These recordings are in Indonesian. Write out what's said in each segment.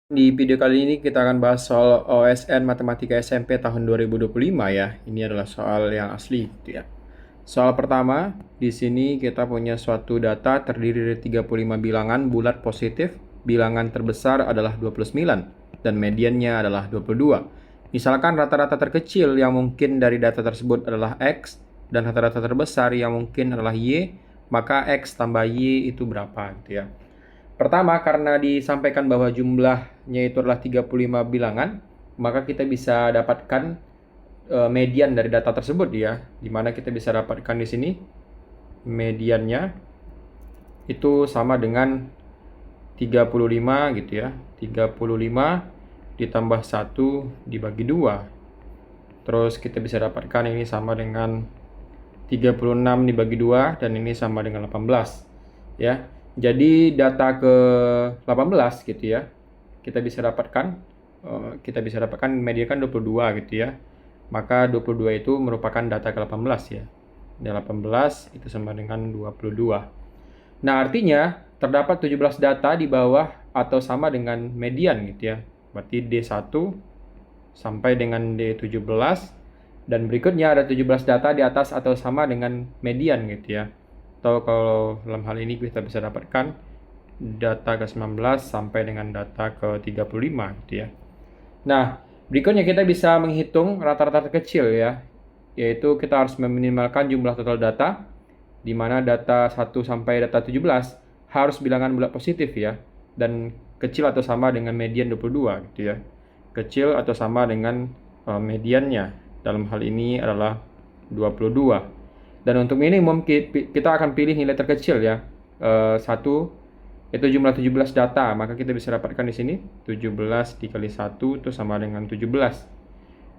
Di video kali ini kita akan bahas soal OSN Matematika SMP tahun 2025 ya. Ini adalah soal yang asli gitu ya. Soal pertama, di sini kita punya suatu data terdiri dari 35 bilangan bulat positif. Bilangan terbesar adalah 29 dan mediannya adalah 22. Misalkan rata-rata terkecil yang mungkin dari data tersebut adalah X dan rata-rata terbesar yang mungkin adalah Y, maka X tambah Y itu berapa gitu ya. Pertama, karena disampaikan bahwa jumlahnya itu adalah 35 bilangan, maka kita bisa dapatkan median dari data tersebut ya. Di mana kita bisa dapatkan di sini mediannya itu sama dengan 35 gitu ya. 35 ditambah 1 dibagi 2. Terus kita bisa dapatkan ini sama dengan 36 dibagi 2 dan ini sama dengan 18 ya. Jadi data ke 18 gitu ya. Kita bisa dapatkan media kan 22 gitu ya. Maka 22 itu merupakan data ke 18 ya. Dan 18 itu sama dengan 22. Nah, artinya terdapat 17 data di bawah atau sama dengan median gitu ya. Berarti D1 sampai dengan D17 dan berikutnya ada 17 data di atas atau sama dengan median gitu ya. Atau kalau dalam hal ini kita bisa dapatkan data ke-19 sampai dengan data ke-35 gitu ya. Nah, berikutnya kita bisa menghitung rata-rata terkecil ya, yaitu kita harus meminimalkan jumlah total data, di mana data 1 sampai data 17 harus bilangan bulat positif ya, dan kecil atau sama dengan median 22 gitu ya. Kecil atau sama dengan mediannya, dalam hal ini adalah 22. Dan untuk minimum kita akan pilih nilai terkecil ya, 1 itu jumlah 17 data, maka kita bisa dapatkan di sini 17 dikali 1 itu sama dengan 17.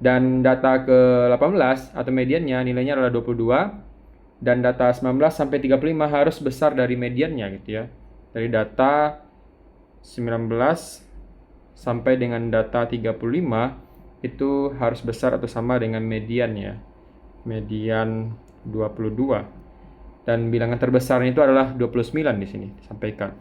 Dan data ke-18 atau mediannya nilainya adalah 22 dan data 19 sampai 35 harus besar dari mediannya gitu ya. Dari data 19 sampai dengan data 35 itu harus besar atau sama dengan median ya. Median 22. Dan bilangan terbesarnya itu adalah 29 di sini disampaikan.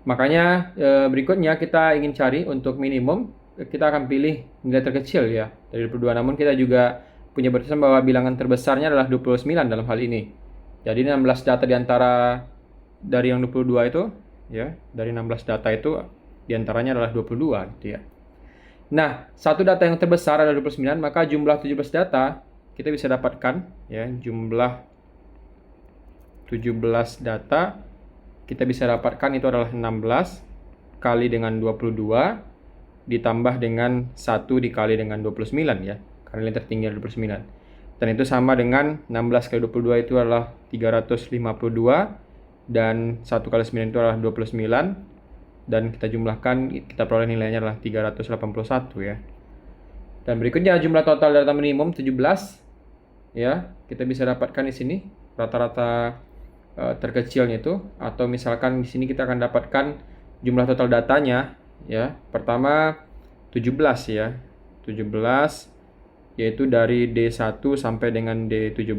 Makanya berikutnya kita ingin cari untuk minimum, kita akan pilih nilai terkecil ya dari 22. Namun kita juga punya batasan bahwa bilangan terbesarnya adalah 29 dalam hal ini. Jadi 16 data diantara dari yang 22 itu ya, dari 16 data itu diantaranya adalah 22 gitu ya. Nah, satu data yang terbesar adalah 29, maka jumlah 17 data kita bisa dapatkan ya, jumlah 17 data kita bisa dapatkan itu adalah 16 kali dengan 22 ditambah dengan 1 dikali dengan 29 ya. Karena nilai tertinggi adalah 29. Dan itu sama dengan 16 kali 22 itu adalah 352 dan 1 kali 9 itu adalah 29 dan kita jumlahkan kita peroleh nilainya adalah 381 ya. Dan berikutnya jumlah total data minimum 17 ya. Kita bisa dapatkan di sini rata-rata terkecilnya itu, atau misalkan di sini kita akan dapatkan jumlah total datanya ya. Pertama 17 ya. 17 yaitu dari D1 sampai dengan D17.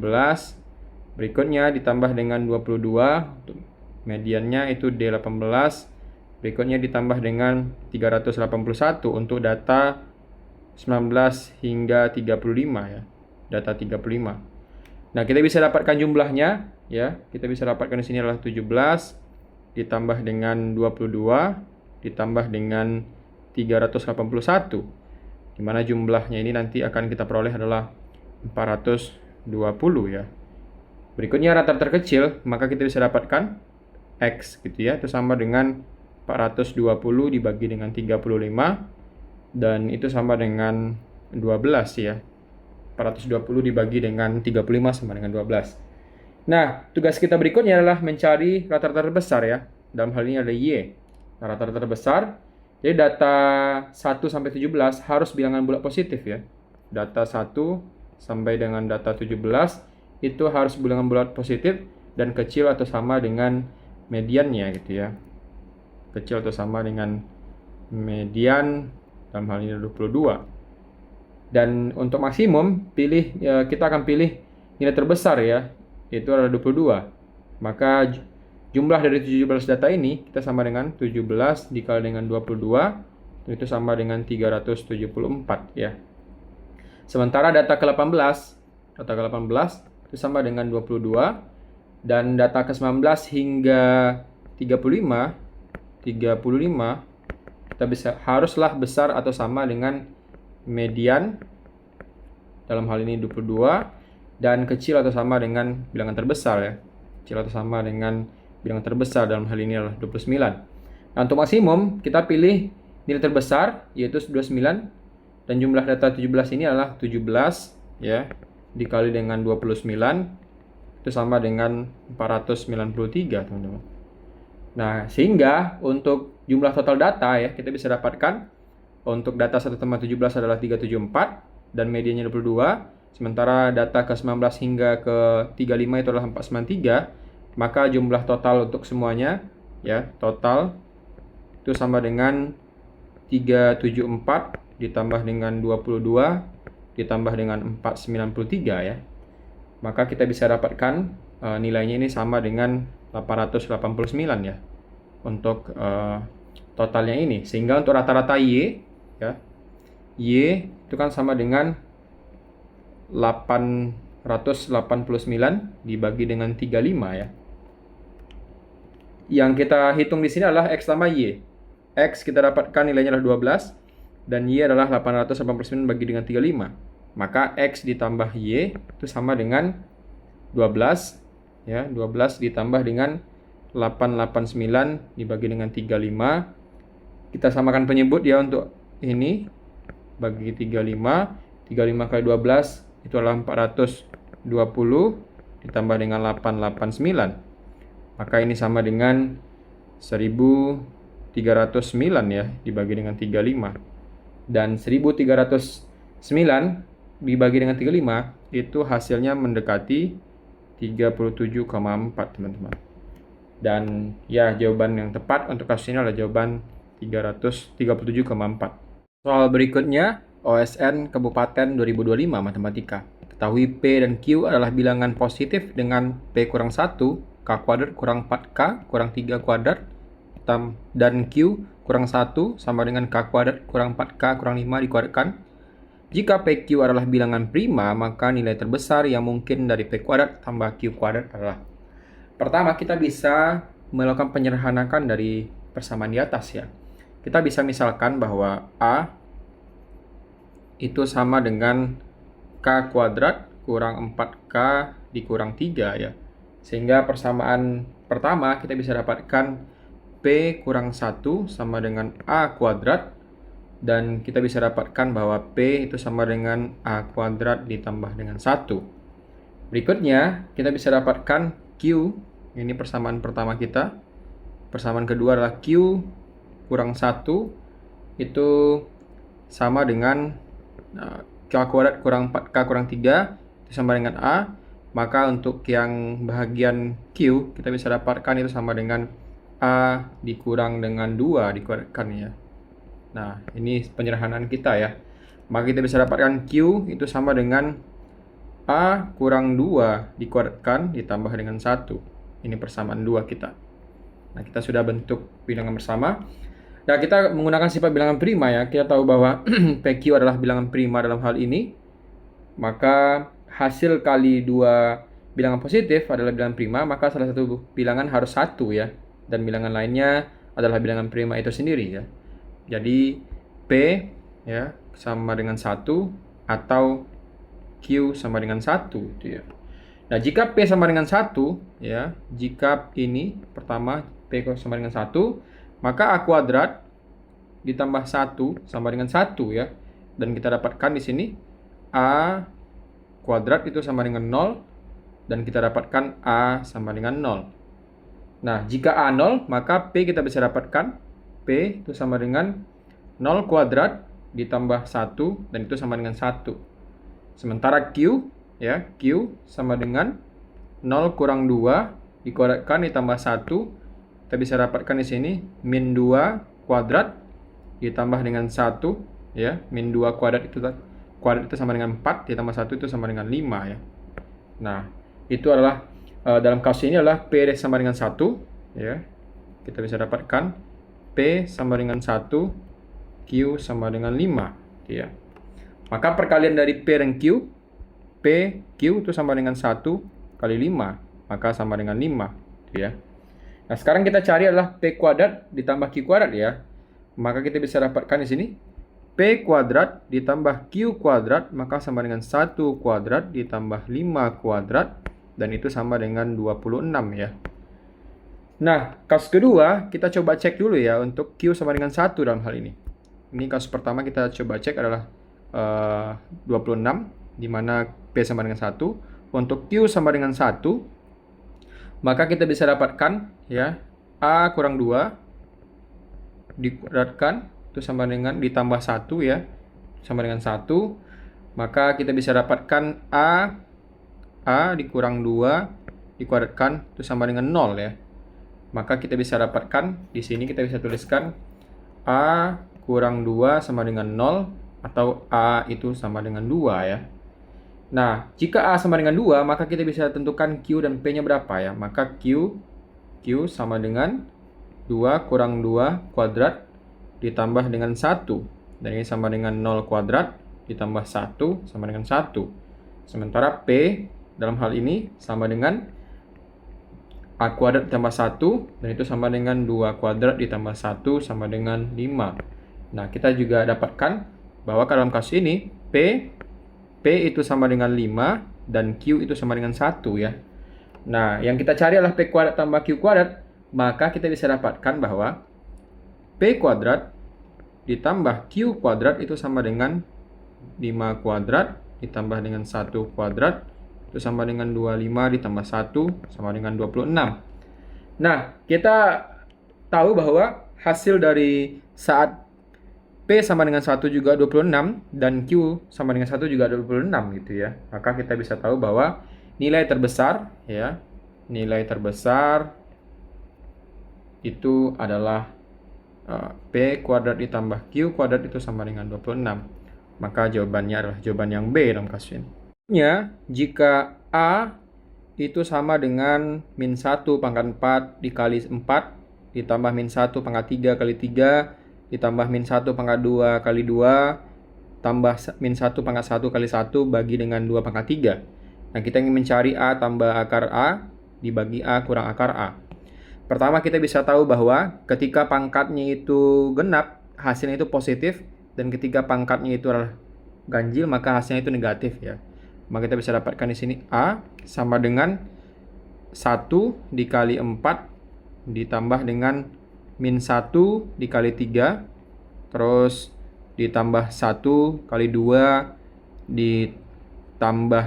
Berikutnya ditambah dengan 22 untuk mediannya itu D18. Berikutnya ditambah dengan 381 untuk data 19 hingga 35 ya. Data 35. Nah, kita bisa dapatkan jumlahnya ya. Kita bisa dapatkan di sini adalah 17 ditambah dengan 22 ditambah dengan 381. Di mana jumlahnya ini nanti akan kita peroleh adalah 420 ya. Berikutnya rata-rata terkecil, maka kita bisa dapatkan X gitu ya. Itu sama dengan 420 dibagi dengan 35 dan itu sama dengan 12 ya. 420 dibagi dengan 35 sama dengan 12. Nah, tugas kita berikutnya adalah mencari rata-rata terbesar ya. Dalam hal ini ada Y. Nah, rata-rata terbesar. Jadi data 1 sampai 17 harus bilangan bulat positif ya. Data 1 sampai dengan data 17 itu harus bilangan bulat positif dan kecil atau sama dengan mediannya gitu ya. Kecil atau sama dengan median dalam hal ini 22. Dan untuk maksimum kita akan pilih nilai terbesar ya, yaitu adalah 22. Maka jumlah dari 17 data ini kita sama dengan 17 dikali dengan 22, itu sama dengan 374 ya. Sementara data ke-18 itu sama dengan 22, dan data ke-19 hingga 35 kita haruslah besar atau sama dengan median, dalam hal ini 22, dan kecil atau sama dengan bilangan terbesar ya. Kecil atau sama dengan bilangan terbesar, dalam hal ini adalah 29. Nah, untuk maksimum kita pilih nilai terbesar yaitu 29, dan jumlah data 17 ini adalah 17 ya dikali dengan 29, itu sama dengan 493, teman-teman. Nah, sehingga untuk jumlah total data ya kita bisa dapatkan untuk data 1,17 adalah 374 dan mediannya 22, sementara data ke-19 hingga ke-35 itu adalah 493, maka jumlah total untuk semuanya ya, total itu sama dengan 374 ditambah dengan 22 ditambah dengan 493 ya. Maka kita bisa dapatkan nilainya ini sama dengan 889 ya untuk totalnya ini. Sehingga untuk rata-rata Y ya, Y itu kan sama dengan 889 dibagi dengan 35 ya. Yang kita hitung di sini adalah X tambah Y. X kita dapatkan nilainya adalah 12 dan Y adalah 889 bagi dengan 35. Maka X ditambah Y itu sama dengan 12 ya, 12 ditambah dengan 889 dibagi dengan 35. Kita samakan penyebut ya untuk ini, bagi 35 kali 12 itu adalah 420 ditambah dengan 889. Maka ini sama dengan 1309 ya dibagi dengan 35. Dan 1309 dibagi dengan 35 itu hasilnya mendekati 37,4, teman-teman. Dan ya, jawaban yang tepat untuk kasus ini adalah jawaban 337,4. Soal berikutnya, OSN Kabupaten 2025 Matematika. Ketahui P dan Q adalah bilangan positif dengan P kurang 1, K kuadrat kurang 4K kurang 3 kuadrat, dan Q kurang 1 sama dengan K kuadrat kurang 4K kurang 5 dikuadratkan. Jika PQ adalah bilangan prima, maka nilai terbesar yang mungkin dari P kuadrat tambah Q kuadrat adalah. Pertama, kita bisa melakukan penyederhanakan dari persamaan di atas ya. Kita bisa misalkan bahwa A itu sama dengan K kuadrat kurang 4K dikurang 3 ya. Sehingga persamaan pertama kita bisa dapatkan P kurang 1 sama dengan A kuadrat, dan kita bisa dapatkan bahwa P itu sama dengan A kuadrat ditambah dengan 1. Berikutnya kita bisa dapatkan Q, ini persamaan pertama kita. Persamaan kedua adalah Q kurang 1 itu sama dengan K kuadrat kurang 4K kurang 3 itu sama dengan A. Maka untuk yang bahagian Q kita bisa dapatkan itu sama dengan A dikurang dengan 2 dikuadratkan ya. Nah, ini penyederhanaan kita ya. Maka kita bisa dapatkan Q itu sama dengan A kurang 2 dikuadratkan ditambah dengan 1. Ini persamaan 2 kita. Nah, kita sudah bentuk bilangan bersama. Nah, kita menggunakan sifat bilangan prima ya. Kita tahu bahwa PQ adalah bilangan prima dalam hal ini. Maka hasil kali 2 bilangan positif adalah bilangan prima, maka salah satu bilangan harus 1 ya. Dan bilangan lainnya adalah bilangan prima itu sendiri ya. Jadi P ya sama dengan 1 atau Q sama dengan 1 gitu ya. Nah, jika P sama dengan 1 ya, jika ini pertama P sama dengan 1, maka A kuadrat ditambah 1 sama dengan 1 ya. Dan kita dapatkan di sini A kuadrat itu sama dengan 0 dan kita dapatkan A sama dengan 0. Nah, jika A 0, maka P kita bisa dapatkan P itu sama dengan 0 kuadrat ditambah 1 dan itu sama dengan 1. Sementara Q ya, Q sama dengan 0 kurang 2 dikuadratkan ditambah 1. Kita bisa dapatkan di sini min 2 kuadrat ditambah dengan 1 ya. Min 2 kuadrat itu sama dengan 4 ditambah 1 itu sama dengan 5 ya. Nah, itu adalah dalam kasus ini adalah P sama dengan 1 ya. Kita bisa dapatkan P sama dengan 1, Q sama dengan 5, ya. Maka perkalian dari P dan Q, P, Q itu sama dengan 1 kali 5, maka sama dengan 5, ya. Nah, sekarang kita cari adalah P kuadrat ditambah Q kuadrat, ya. Maka kita bisa dapatkan di sini P kuadrat ditambah Q kuadrat, maka sama dengan 1 kuadrat ditambah 5 kuadrat, dan itu sama dengan 26, ya. Nah, kasus kedua, kita coba cek dulu ya untuk Q sama dengan 1 dalam hal ini. Ini kasus pertama kita coba cek adalah 26, di mana P sama dengan 1. Untuk Q sama dengan 1, maka kita bisa dapatkan ya A kurang 2 dikuadratkan, itu sama dengan ditambah 1 ya, sama dengan 1. Maka kita bisa dapatkan A dikurang 2 dikuadratkan, itu sama dengan 0 ya. Maka kita bisa dapatkan di sini, kita bisa tuliskan A kurang 2 sama dengan 0, atau A itu sama dengan 2 ya. Nah, jika A sama dengan 2, maka kita bisa tentukan Q dan P-nya berapa ya. Maka Q sama dengan 2 kurang 2 kuadrat ditambah dengan 1. Dan ini sama dengan 0 kuadrat ditambah 1 sama dengan 1. Sementara P dalam hal ini sama dengan A kuadrat ditambah 1, dan itu sama dengan 2 kuadrat ditambah 1 sama dengan 5. Nah, kita juga dapatkan bahwa dalam kasus ini P itu sama dengan 5 dan Q itu sama dengan 1 ya. Nah, yang kita cari adalah P kuadrat tambah Q kuadrat, maka kita bisa dapatkan bahwa P kuadrat ditambah Q kuadrat itu sama dengan 5 kuadrat ditambah dengan 1 kuadrat, itu sama dengan 25 ditambah 1 sama dengan 26. Nah, kita tahu bahwa hasil dari saat P sama dengan 1 juga 26 dan Q sama dengan 1 juga 26 gitu ya. Maka kita bisa tahu bahwa nilai terbesar ya, nilai terbesar itu adalah P kuadrat ditambah Q kuadrat itu sama dengan 26. Maka jawabannya adalah jawaban yang B dalam kasus ini. Jika A itu sama dengan min 1 pangkat 4 dikali 4 ditambah min 1 pangkat 3 kali 3 ditambah min 1 pangkat 2 kali 2 tambah min 1 pangkat 1 kali 1 bagi dengan 2 pangkat 3. Nah, kita ingin mencari A tambah akar A dibagi A kurang akar A. Pertama, kita bisa tahu bahwa ketika pangkatnya itu genap, hasilnya itu positif, dan ketika pangkatnya itu adalah ganjil, maka hasilnya itu negatif ya. Maka kita bisa dapatkan di sini A sama dengan 1 dikali 4 ditambah dengan min 1 dikali 3, terus ditambah 1 kali 2 ditambah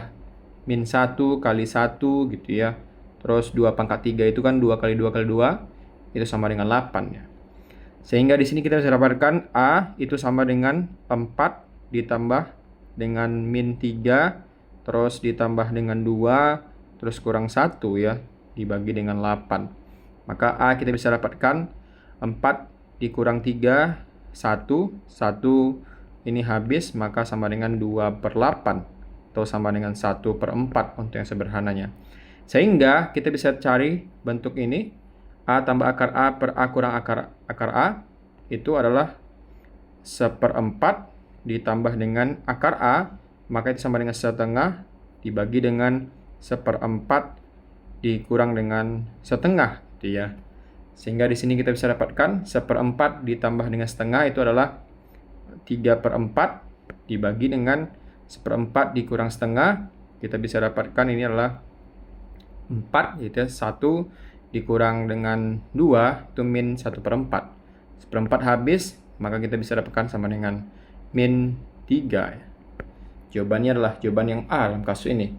min 1 kali 1 gitu ya. Terus 2 pangkat 3 itu kan 2 kali 2 kali 2, itu sama dengan 8 ya. Sehingga di sini kita bisa dapatkan A itu sama dengan 4 ditambah dengan min 3, terus ditambah dengan 2, terus kurang 1 ya, dibagi dengan 8. Maka A kita bisa dapatkan 4 dikurang 3, 1 ini habis, maka sama dengan 2/8 atau sama dengan 1/4 untuk yang sederhananya. Sehingga kita bisa cari bentuk ini, A tambah akar A per A kurang akar A itu adalah 1/4 ditambah dengan akar A, maka itu sama dengan setengah dibagi dengan 1/4 dikurang dengan setengah gitu ya. Sehingga di sini kita bisa dapatkan 1/4 ditambah dengan setengah itu adalah 3/4 dibagi dengan 1/4 dikurang setengah, kita bisa dapatkan ini adalah 4 gitu ya. 1 dikurang dengan 2 itu min 1/4. 1/4 habis, maka kita bisa dapatkan sama dengan min 3 ya. Jawabannya adalah jawaban yang A dalam kasus ini.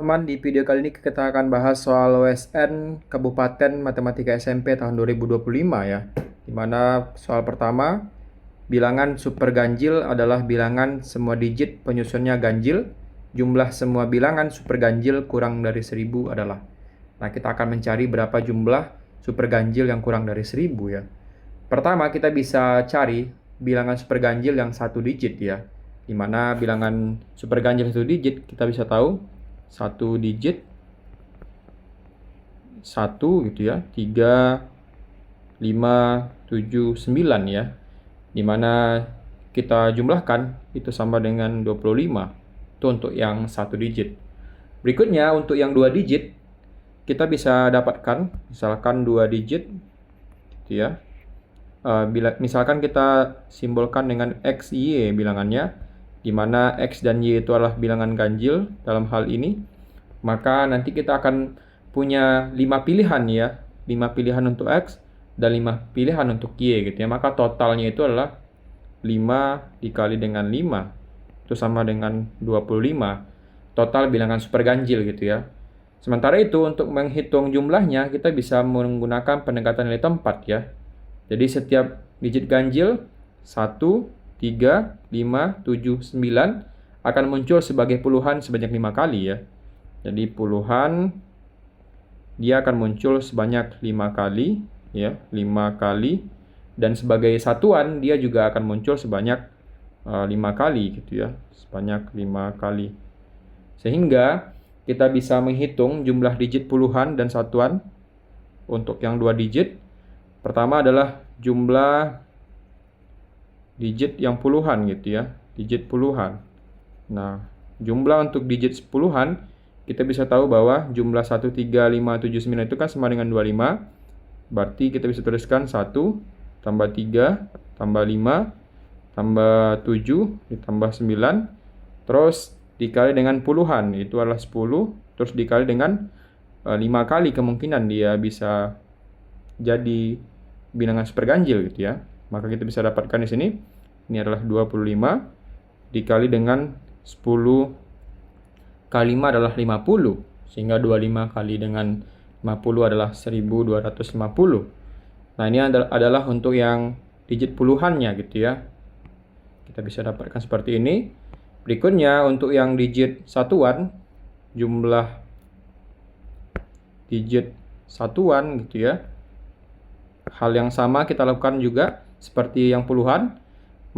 Teman, di video kali ini kita akan bahas soal OSN Kabupaten Matematika SMP tahun 2025 ya. Dimana soal pertama, bilangan super ganjil adalah bilangan semua digit penyusunnya ganjil. Jumlah semua bilangan super ganjil kurang dari 1000 adalah. Nah, kita akan mencari berapa jumlah super ganjil yang kurang dari 1000 ya. Pertama, kita bisa cari bilangan super ganjil yang 1 digit ya. Dimana bilangan super ganjil 1 digit kita bisa tahu 1 digit 1 gitu ya. 3, 5, 7, 9 ya. Dimana kita jumlahkan itu sama dengan 25. Itu untuk yang 1 digit. Berikutnya untuk yang 2 digit, kita bisa dapatkan misalkan 2 digit gitu ya. Misalkan kita simbolkan dengan X, Y bilangannya, di mana X dan Y itu adalah bilangan ganjil dalam hal ini, maka nanti kita akan punya 5 pilihan ya, 5 pilihan untuk X dan 5 pilihan untuk Y gitu ya. Maka totalnya itu adalah 5 dikali dengan 5, itu sama dengan 25. Total bilangan super ganjil gitu ya. Sementara itu untuk menghitung jumlahnya kita bisa menggunakan pendekatan nilai tempat ya. Jadi setiap digit ganjil 1, 3, 5, 7, 9 akan muncul sebagai puluhan sebanyak 5 kali ya. Jadi puluhan dia akan muncul sebanyak 5 kali ya, 5 kali, dan sebagai satuan dia juga akan muncul sebanyak 5 kali gitu ya, sebanyak 5 kali. Sehingga kita bisa menghitung jumlah digit puluhan dan satuan untuk yang 2 digit. Pertama adalah jumlah digit yang puluhan gitu ya, digit puluhan. Nah, jumlah untuk digit puluhan, kita bisa tahu bahwa jumlah 1, 3, 5, 7, 9 itu kan sama dengan 25. Berarti kita bisa tuliskan 1, tambah 3, tambah 5, tambah 7, ditambah 9, terus dikali dengan puluhan, itu adalah 10, terus dikali dengan 5 kali kemungkinan dia bisa jadi bilangan super ganjil gitu ya. Maka kita bisa dapatkan di sini, ini adalah 25 dikali dengan 10 kali 5 adalah 50, sehingga 25 kali dengan 50 adalah 1250. Nah, ini adalah untuk yang digit puluhannya gitu ya. Kita bisa dapatkan seperti ini. Berikutnya untuk yang digit satuan, jumlah digit satuan gitu ya. Hal yang sama kita lakukan juga seperti yang puluhan,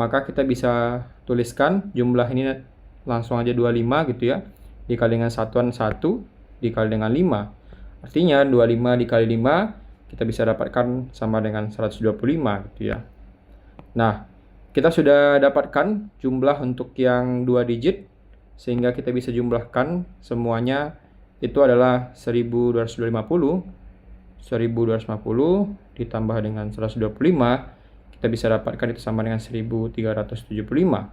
maka kita bisa tuliskan jumlah ini langsung aja 25 gitu ya, dikali dengan satuan 1 dikali dengan 5. Artinya 25 dikali 5 kita bisa dapatkan sama dengan 125 gitu ya. Nah, kita sudah dapatkan jumlah untuk yang 2 digit, sehingga kita bisa jumlahkan semuanya itu adalah 1250. 1250 ditambah dengan 125, kita bisa dapatkan itu sama dengan 1375.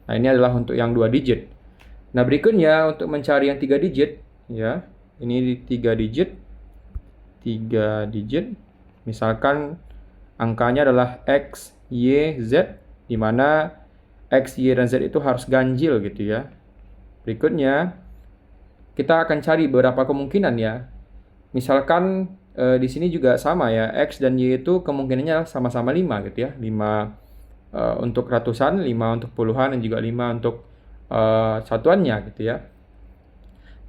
Nah, ini adalah untuk yang 2 digit. Nah, berikutnya untuk mencari yang 3 digit ya. Ini 3 digit. 3 digit. Misalkan angkanya adalah X, Y, Z, di mana X, Y, dan Z itu harus ganjil gitu ya. Berikutnya kita akan cari beberapa kemungkinan ya. Misalkan di sini juga sama ya, X dan Y itu kemungkinannya sama-sama 5 gitu ya. 5 untuk ratusan, 5 untuk puluhan, dan juga 5 untuk satuannya gitu ya.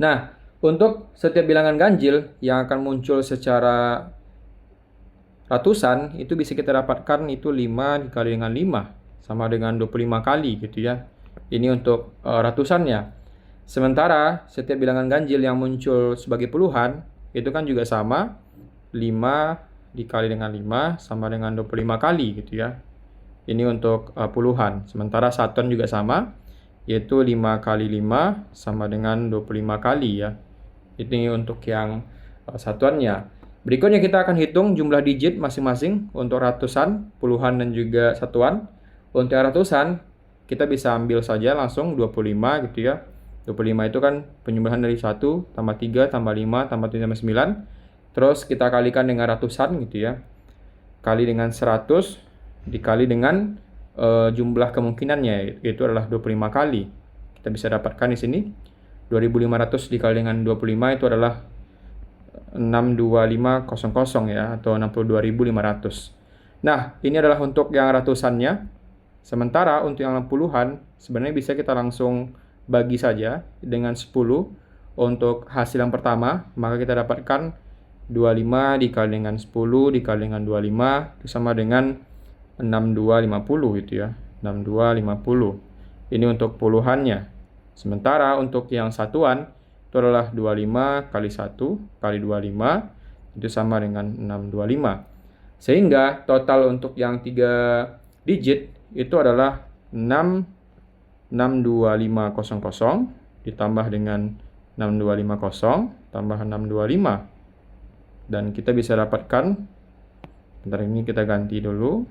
Nah, untuk setiap bilangan ganjil yang akan muncul secara ratusan, itu bisa kita dapatkan itu 5 dikali dengan 5, sama dengan 25 kali gitu ya. Ini untuk ratusannya. Sementara setiap bilangan ganjil yang muncul sebagai puluhan, itu kan juga sama, 5 dikali dengan 5 sama dengan 25 kali gitu ya. Ini untuk puluhan. Sementara satuan juga sama, yaitu 5 kali 5 sama dengan 25 kali ya. Ini untuk yang satuannya. Berikutnya kita akan hitung jumlah digit masing-masing untuk ratusan, puluhan, dan juga satuan. Untuk ratusan, kita bisa ambil saja langsung 25 gitu ya. 25 itu kan penjumlahan dari 1, tambah 3, tambah 5, tambah 7, tambah 9. Terus kita kalikan dengan ratusan gitu ya. Kali dengan 100 dikali dengan jumlah kemungkinannya, yaitu adalah 25 kali. Kita bisa dapatkan di sini 2500 dikali dengan 25 itu adalah 62500 ya, atau 62.500. Nah, ini adalah untuk yang ratusannya. Sementara untuk yang puluhan sebenarnya bisa kita langsung bagi saja dengan 10 untuk hasil yang pertama, maka kita dapatkan 25 dikali dengan 10 dikali dengan 25 itu sama dengan 6250 gitu ya. 6250. Ini untuk puluhannya. Sementara untuk yang satuan itu adalah 25 kali 1 kali 25 itu sama dengan 625. Sehingga total untuk yang 3 digit itu adalah 62500 ditambah dengan 6250 tambah 625. Dan kita bisa dapatkan, bentar ini kita ganti dulu,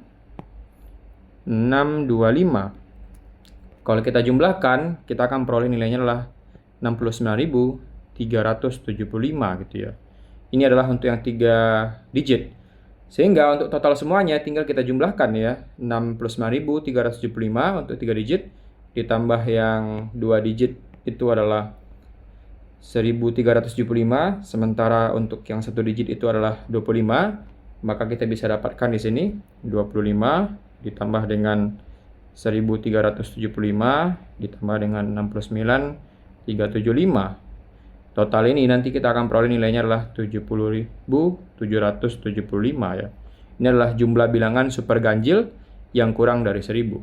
625. Kalau kita jumlahkan, kita akan peroleh nilainya adalah 69.375 gitu ya. Ini adalah untuk yang 3 digit. Sehingga untuk total semuanya tinggal kita jumlahkan ya, 69.375 untuk 3 digit ditambah yang 2 digit itu adalah 1.375, sementara untuk yang 1 digit itu adalah 25, maka kita bisa dapatkan di sini 25 ditambah dengan 1.375 ditambah dengan 69.375. Total ini nanti kita akan peroleh nilainya adalah 70.775 ya. Ini adalah jumlah bilangan super ganjil yang kurang dari 1000.